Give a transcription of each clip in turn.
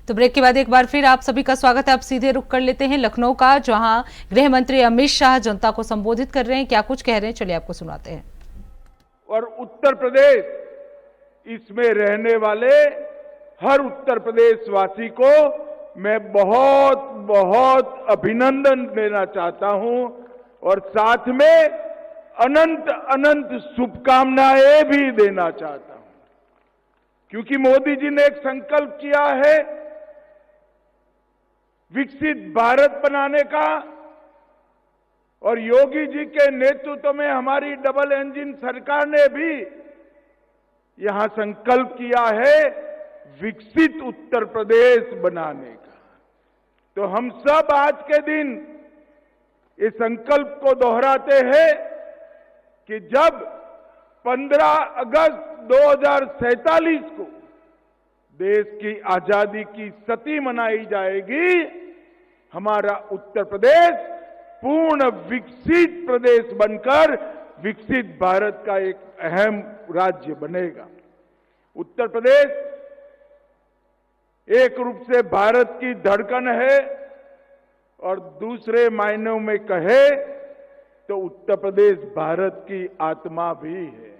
तो ब्रेक के बाद एक बार फिर आप सभी का स्वागत है। अब सीधे रुख कर लेते हैं लखनऊ का, जहां गृह मंत्री अमित शाह जनता को संबोधित कर रहे हैं। क्या कुछ कह रहे हैं, चलिए आपको सुनाते हैं। और उत्तर प्रदेश, इसमें रहने वाले हर उत्तर प्रदेश वासी को मैं बहुत बहुत अभिनंदन देना चाहता हूं और साथ में अनंत अनंत शुभकामनाएं भी देना चाहता हूं, क्योंकि मोदी जी ने एक संकल्प किया है विकसित भारत बनाने का, और योगी जी के नेतृत्व में हमारी डबल इंजन सरकार ने भी यहां संकल्प किया है विकसित उत्तर प्रदेश बनाने का। तो हम सब आज के दिन इस संकल्प को दोहराते हैं कि जब 15 अगस्त 2047 को देश की आजादी की शती मनाई जाएगी, हमारा उत्तर प्रदेश पूर्ण विकसित प्रदेश बनकर विकसित भारत का एक अहम राज्य बनेगा। उत्तर प्रदेश एक रूप से भारत की धड़कन है और दूसरे मायनों में कहे तो उत्तर प्रदेश भारत की आत्मा भी है।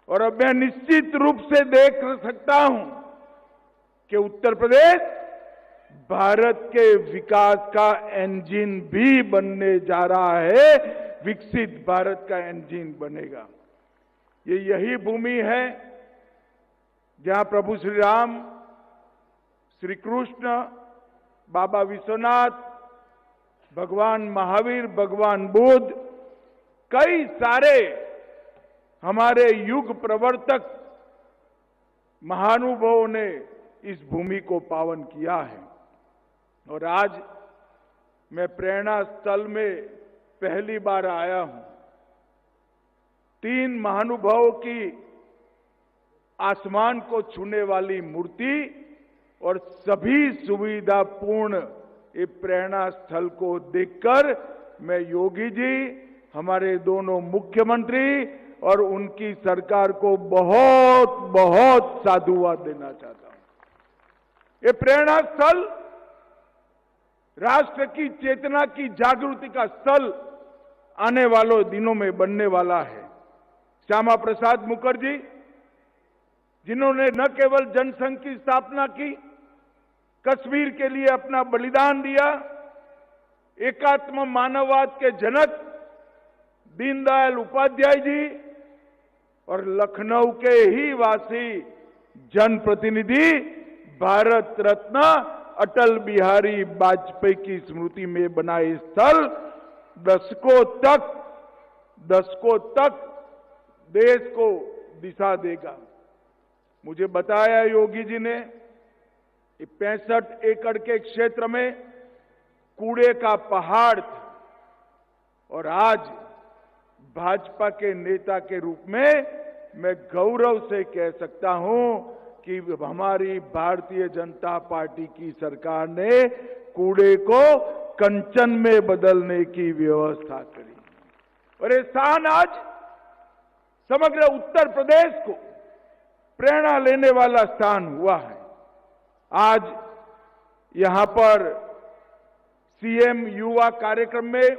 और अब मैं निश्चित रूप से देख सकता हूं कि उत्तर प्रदेश भारत के विकास का इंजन भी बनने जा रहा है, विकसित भारत का इंजन बनेगा। ये यही भूमि है जहां प्रभु श्री राम, श्री कृष्ण, बाबा विश्वनाथ, भगवान महावीर, भगवान बुद्ध, कई सारे हमारे युग प्रवर्तक महानुभावों ने इस भूमि को पावन किया है। और आज मैं प्रेरणा स्थल में पहली बार आया हूं। 3 महानुभावों की आसमान को छूने वाली मूर्ति और सभी सुविधापूर्ण ये प्रेरणा स्थल को देखकर मैं योगी जी, हमारे दोनों मुख्यमंत्री और उनकी सरकार को बहुत बहुत साधुवाद देना चाहता हूं। ये प्रेरणा स्थल राष्ट्र की चेतना की जागृति का स्थल आने वालों दिनों में बनने वाला है। श्यामा प्रसाद मुखर्जी, जिन्होंने न केवल जनसंघ की स्थापना की, कश्मीर के लिए अपना बलिदान दिया, एकात्म मानववाद के जनक दीनदयाल उपाध्याय जी और लखनऊ के ही वासी जनप्रतिनिधि भारत रत्न अटल बिहारी वाजपेयी की स्मृति में बनाए स्थल दशकों तक देश को दिशा देगा। मुझे बताया योगी जी ने 65 एकड़ के क्षेत्र में कूड़े का पहाड़ था, और आज भाजपा के नेता के रूप में मैं गौरव से कह सकता हूं कि हमारी भारतीय जनता पार्टी की सरकार ने कूड़े को कंचन में बदलने की व्यवस्था करी। और ये स्थान आज समग्र उत्तर प्रदेश को प्रेरणा लेने वाला स्थान हुआ है। आज यहां पर सीएम युवा कार्यक्रम में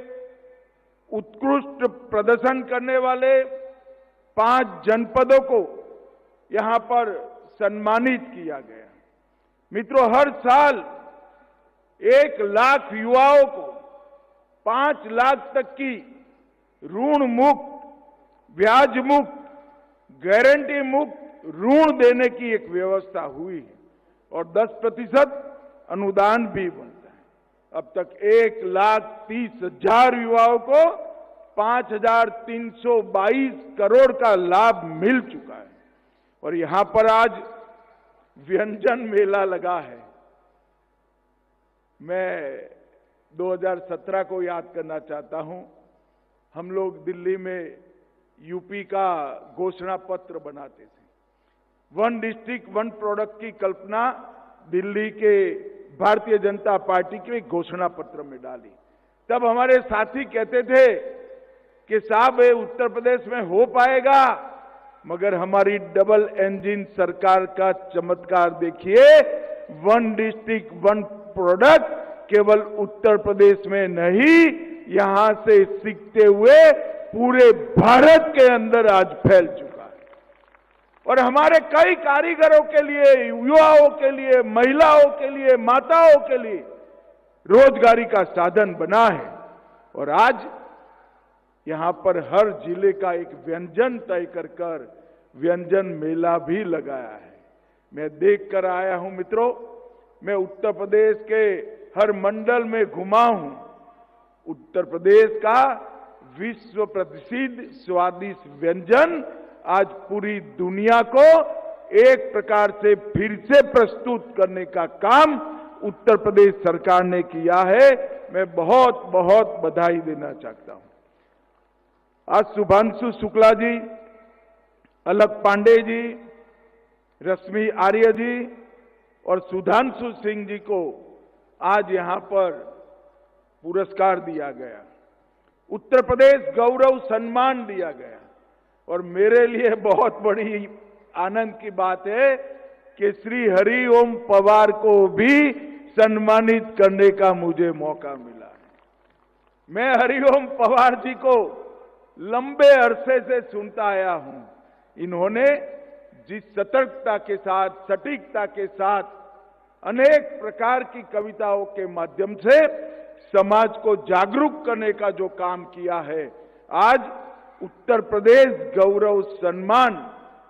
उत्कृष्ट प्रदर्शन करने वाले 5 जनपदों को यहां पर सम्मानित किया गया। मित्रों, हर साल 1 लाख युवाओं को 5 लाख तक की ऋण मुक्त, ब्याज मुक्त, गारंटी मुक्त ऋण देने की एक व्यवस्था हुई है और 10% अनुदान भी बनता है। अब तक 1,30,000 युवाओं को 5,322 करोड़ का लाभ मिल चुका है। और यहां पर आज व्यंजन मेला लगा है। मैं 2017 को याद करना चाहता हूं। हम लोग दिल्ली में यूपी का घोषणा पत्र बनाते थे। 1 डिस्ट्रिक्ट 1 प्रोडक्ट की कल्पना दिल्ली के भारतीय जनता पार्टी के घोषणा पत्र में डाली। तब हमारे साथी कहते थे कि साहब ये उत्तर प्रदेश में हो पाएगा, मगर हमारी डबल इंजन सरकार का चमत्कार देखिए, वन डिस्ट्रिक्ट वन प्रोडक्ट केवल उत्तर प्रदेश में नहीं, यहां से सीखते हुए पूरे भारत के अंदर आज फैल चुका है। और हमारे कई कारीगरों के लिए, युवाओं के लिए, महिलाओं के लिए, माताओं के लिए रोजगारी का साधन बना है। और आज यहां पर हर जिले का एक व्यंजन तय कर व्यंजन मेला भी लगाया है। मैं देख कर आया हूं मित्रों, मैं उत्तर प्रदेश के हर मंडल में घुमा हूं। उत्तर प्रदेश का विश्व प्रसिद्ध स्वादिष्ट व्यंजन आज पूरी दुनिया को एक प्रकार से फिर से प्रस्तुत करने का काम उत्तर प्रदेश सरकार ने किया है। मैं बहुत बहुत बधाई देना चाहता हूं। आज शुभांशु शुक्ला जी, अलक पांडे जी, रश्मि आर्य जी और सुधांशु सिंह जी को आज यहां पर पुरस्कार दिया गया, उत्तर प्रदेश गौरव सम्मान दिया गया। और मेरे लिए बहुत बड़ी आनंद की बात है कि श्री हरिओम पवार को भी सम्मानित करने का मुझे मौका मिला है। मैं हरिओम पवार जी को लंबे अरसे से सुनता आया हूं। इन्होंने जिस सतर्कता के साथ, सटीकता के साथ अनेक प्रकार की कविताओं के माध्यम से समाज को जागरूक करने का जो काम किया है, आज उत्तर प्रदेश गौरव सम्मान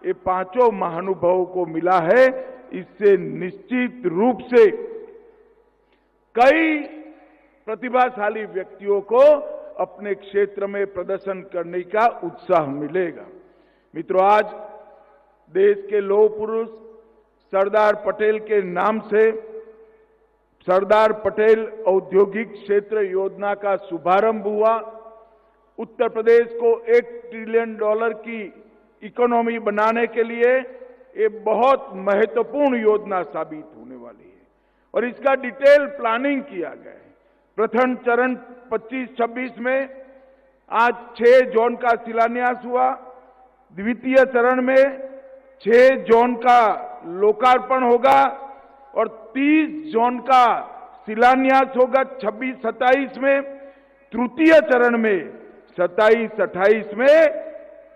ये पांचों महानुभावों को मिला है। इससे निश्चित रूप से कई प्रतिभाशाली व्यक्तियों को अपने क्षेत्र में प्रदर्शन करने का उत्साह मिलेगा। मित्रों, आज देश के लौह पुरुष सरदार पटेल के नाम से सरदार पटेल औद्योगिक क्षेत्र योजना का शुभारंभ हुआ। उत्तर प्रदेश को $1 ट्रिलियन की इकोनॉमी बनाने के लिए ये बहुत महत्वपूर्ण योजना साबित होने वाली है और इसका डिटेल प्लानिंग किया गया है। प्रथम चरण 25-26 में आज 6 जोन का शिलान्यास हुआ। द्वितीय चरण में 6 जोन का लोकार्पण होगा और 30 जोन का शिलान्यास होगा 26-27 में। तृतीय चरण में 27-28 में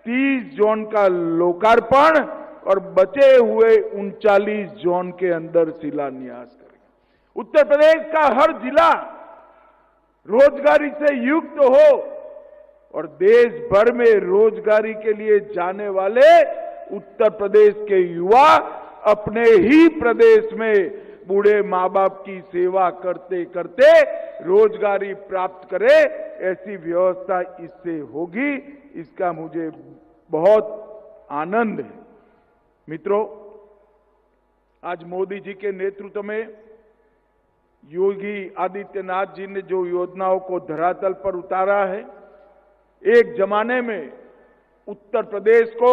30 जोन का लोकार्पण और बचे हुए 39 जोन के अंदर शिलान्यास करेंगे। उत्तर प्रदेश का हर जिला रोजगारी से युक्त हो और देश भर में रोजगारी के लिए जाने वाले उत्तर प्रदेश के युवा अपने ही प्रदेश में बूढ़े माँ बाप की सेवा करते करते रोजगारी प्राप्त करे, ऐसी व्यवस्था इससे होगी। इसका मुझे बहुत आनंद है। मित्रों, आज मोदी जी के नेतृत्व में योगी आदित्यनाथ जी ने जो योजनाओं को धरातल पर उतारा है, एक जमाने में उत्तर प्रदेश को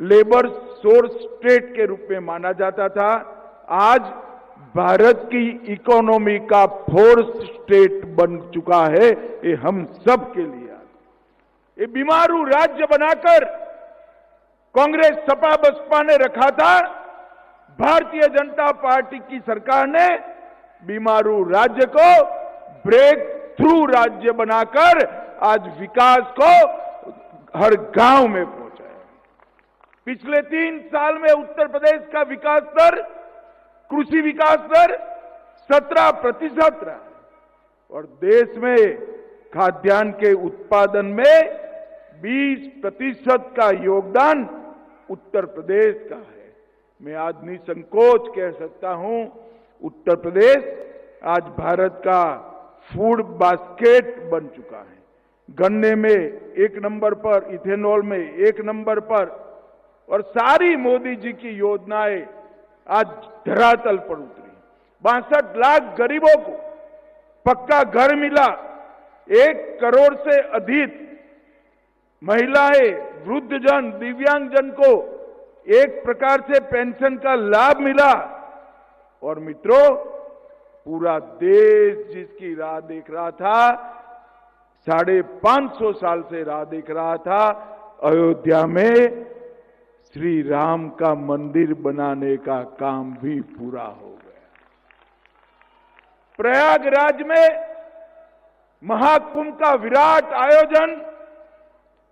लेबर सोर्स स्टेट के रूप में माना जाता था। आज भारत की इकोनॉमी का फोर्स स्टेट बन चुका है। ये हम सब के लिए ये बीमारू राज्य बनाकर कांग्रेस सपा बसपा ने रखा था। भारतीय जनता पार्टी की सरकार ने बीमारू राज्य को ब्रेक थ्रू राज्य बनाकर आज विकास को हर गांव में पहुंचाया। पिछले 3 साल में उत्तर प्रदेश का विकास दर, कृषि विकास दर 17% रहा और देश में खाद्यान्न के उत्पादन में 20% का योगदान उत्तर प्रदेश का है। मैं आज निसंकोच कह सकता हूं, उत्तर प्रदेश आज भारत का फूड बास्केट बन चुका है। गन्ने में 1 नंबर पर, इथेनॉल में 1 नंबर पर और सारी मोदी जी की योजनाएं आज धरातल पर उतरी। 62 लाख गरीबों को पक्का घर मिला। 1 करोड़ से अधिक महिलाएं, वृद्धजन, दिव्यांगजन को एक प्रकार से पेंशन का लाभ मिला। और मित्रों, पूरा देश जिसकी राह देख रहा था, 550 साल से राह देख रहा था, अयोध्या में श्री राम का मंदिर बनाने का काम भी पूरा हो गया। प्रयागराज में महाकुंभ का विराट आयोजन,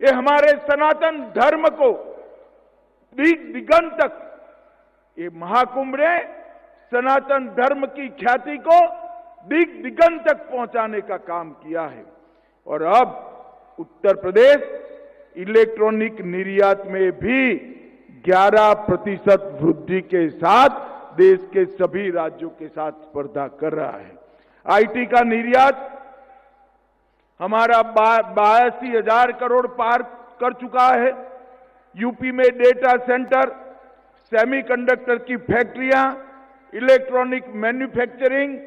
ये हमारे सनातन धर्म को दिगंत तक, ये महाकुंभ ने सनातन धर्म की ख्याति को दिगंत तक पहुंचाने का काम किया है। और अब उत्तर प्रदेश इलेक्ट्रॉनिक निर्यात में भी 11% वृद्धि के साथ देश के सभी राज्यों के साथ स्पर्धा कर रहा है। आईटी का निर्यात हमारा 82,000 करोड़ पार कर चुका है। यूपी में डेटा सेंटर, सेमीकंडक्टर की फैक्ट्रियां, इलेक्ट्रॉनिक मैन्युफैक्चरिंग,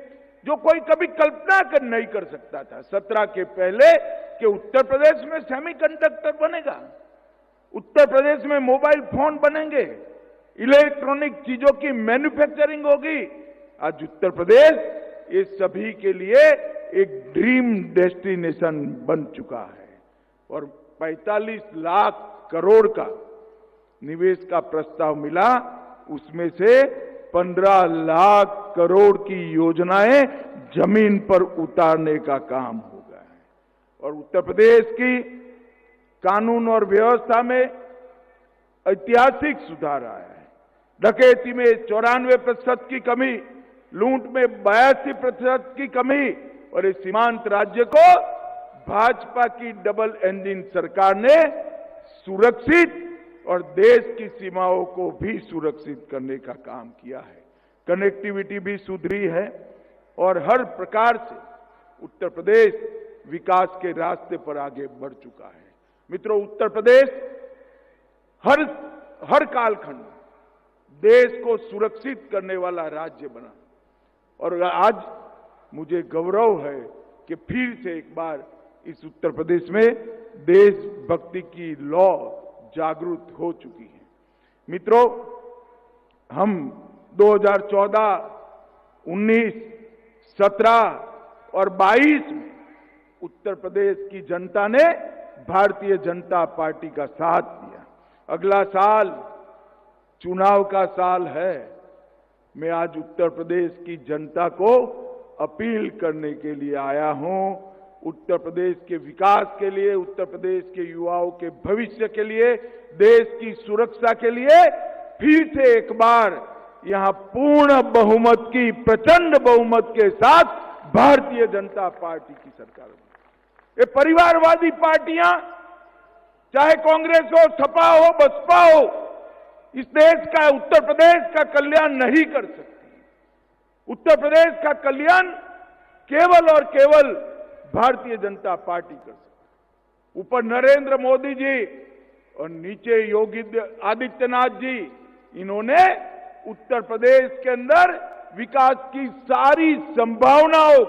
जो कोई कभी कल्पना नहीं कर सकता था 17 के पहले कि उत्तर प्रदेश में सेमीकंडक्टर बनेगा, उत्तर प्रदेश में मोबाइल फोन बनेंगे, इलेक्ट्रॉनिक चीजों की मैन्युफैक्चरिंग होगी। आज उत्तर प्रदेश ये सभी के लिए एक ड्रीम डेस्टिनेशन बन चुका है और 45 लाख करोड़ का निवेश का प्रस्ताव मिला, उसमें से 15 लाख करोड़ की योजनाएं जमीन पर उतारने का काम हो गया है। और उत्तर प्रदेश की कानून और व्यवस्था में ऐतिहासिक सुधार आया है। डकैती में 94% की कमी, लूट में 82% की कमी, और इस सीमांत राज्य को भाजपा की डबल इंजन सरकार ने सुरक्षित और देश की सीमाओं को भी सुरक्षित करने का काम किया है। कनेक्टिविटी भी सुधरी है और हर प्रकार से उत्तर प्रदेश विकास के रास्ते पर आगे बढ़ चुका है। मित्रों, उत्तर प्रदेश हर कालखंड देश को सुरक्षित करने वाला राज्य बना और आज मुझे गौरव है कि फिर से एक बार इस उत्तर प्रदेश में देशभक्ति की लौ जागृत हो चुकी है। मित्रों, हम 2014, 19, 17 और 22 में उत्तर प्रदेश की जनता ने भारतीय जनता पार्टी का साथ दिया। अगला साल चुनाव का साल है। मैं आज उत्तर प्रदेश की जनता को अपील करने के लिए आया हूं, उत्तर प्रदेश के विकास के लिए, उत्तर प्रदेश के युवाओं के भविष्य के लिए, देश की सुरक्षा के लिए फिर से एक बार यहां पूर्ण बहुमत की, प्रचंड बहुमत के साथ भारतीय जनता पार्टी की सरकार बनी। ये परिवारवादी पार्टियां, चाहे कांग्रेस हो, सपा हो, बसपा हो, इस देश का, उत्तर प्रदेश का कल्याण नहीं कर सकती। उत्तर प्रदेश का कल्याण केवल और केवल भारतीय जनता पार्टी कर सकती। ऊपर नरेंद्र मोदी जी और नीचे योगी आदित्यनाथ जी, इन्होंने उत्तर प्रदेश के अंदर विकास की सारी संभावनाओं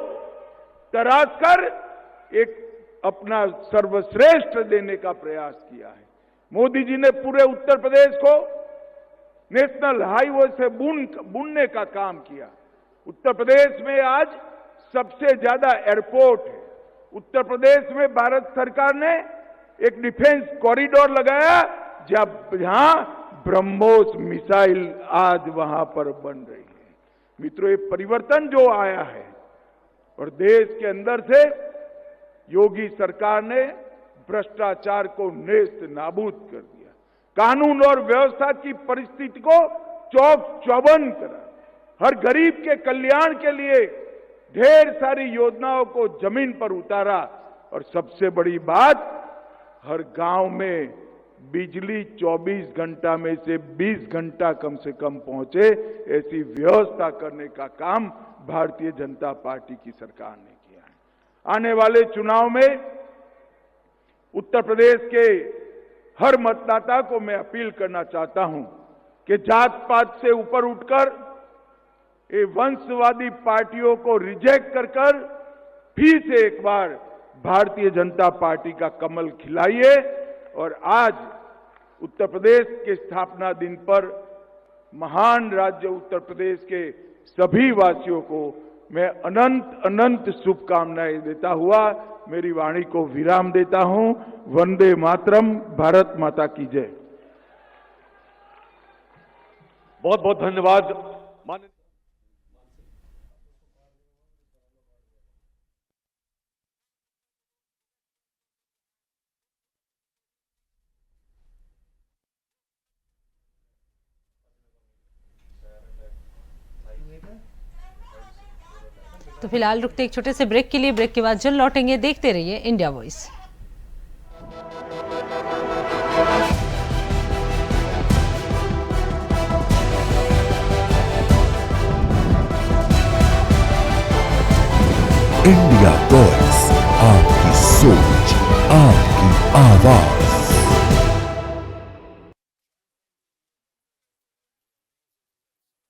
तराश कर एक अपना सर्वश्रेष्ठ देने का प्रयास किया है। मोदी जी ने पूरे उत्तर प्रदेश को नेशनल हाईवे से बुनने का काम किया। उत्तर प्रदेश में आज सबसे ज्यादा एयरपोर्ट है। उत्तर प्रदेश में भारत सरकार ने एक डिफेंस कॉरिडोर लगाया, जहां ब्रह्मोस मिसाइल आज वहां पर बन रही है। मित्रों, ये परिवर्तन जो आया है और देश के अंदर से योगी सरकार ने भ्रष्टाचार को नेस्त नाबूद कर दिया, कानून और व्यवस्था की परिस्थिति को चौक चौबंद करा, हर गरीब के कल्याण के लिए ढेर सारी योजनाओं को जमीन पर उतारा और सबसे बड़ी बात, हर गांव में बिजली 24 घंटा में से 20 घंटा कम से कम पहुंचे, ऐसी व्यवस्था करने का काम भारतीय जनता पार्टी की सरकार ने किया है। आने वाले चुनाव में उत्तर प्रदेश के हर मतदाता को मैं अपील करना चाहता हूं कि जात पात से ऊपर उठकर ये वंशवादी पार्टियों को रिजेक्ट कर फिर से एक बार भारतीय जनता पार्टी का कमल खिलाइए। और आज उत्तर प्रदेश के स्थापना दिन पर महान राज्य उत्तर प्रदेश के सभी वासियों को मैं अनंत अनंत शुभकामनाएं देता हुआ मेरी वाणी को विराम देता हूं। वंदे मातरम। भारत माता की जय। बहुत बहुत धन्यवाद। तो फिलहाल रुकते एक छोटे से ब्रेक के लिए। ब्रेक के बाद जल्द लौटेंगे। देखते रहिए इंडिया वॉइस। इंडिया वॉइस, आपकी सोच, आपकी आवाज।